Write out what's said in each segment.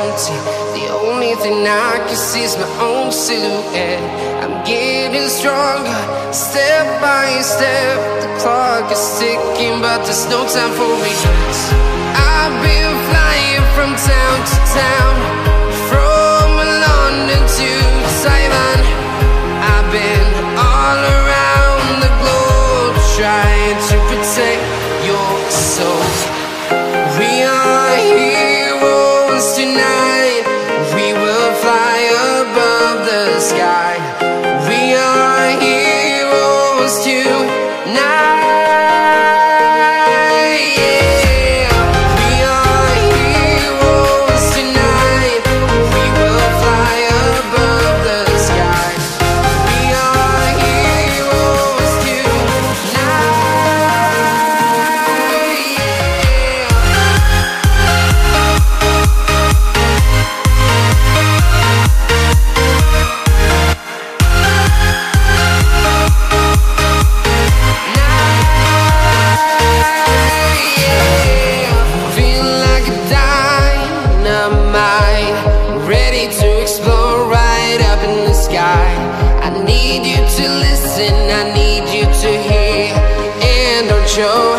empty. The only thing I can see is my own silhouette. I'm getting stronger, step by step. The clock is ticking, but there's no time for regrets. I've been flying from town to town, from London to Taiwan. I've been all around the globe, trying to protect your soul. We are heroes tonight. We will fly above the sky. We are heroes tonight. Show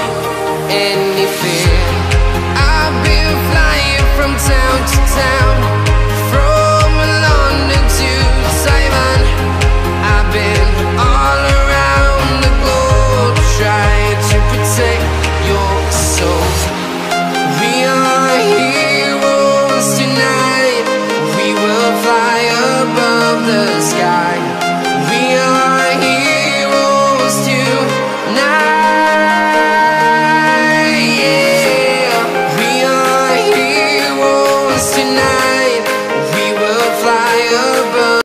any fear. I've been flying from town to town, from London to Taiwan. I've been all around the globe, trying to protect your soul. We are heroes tonight. We will fly above the sky.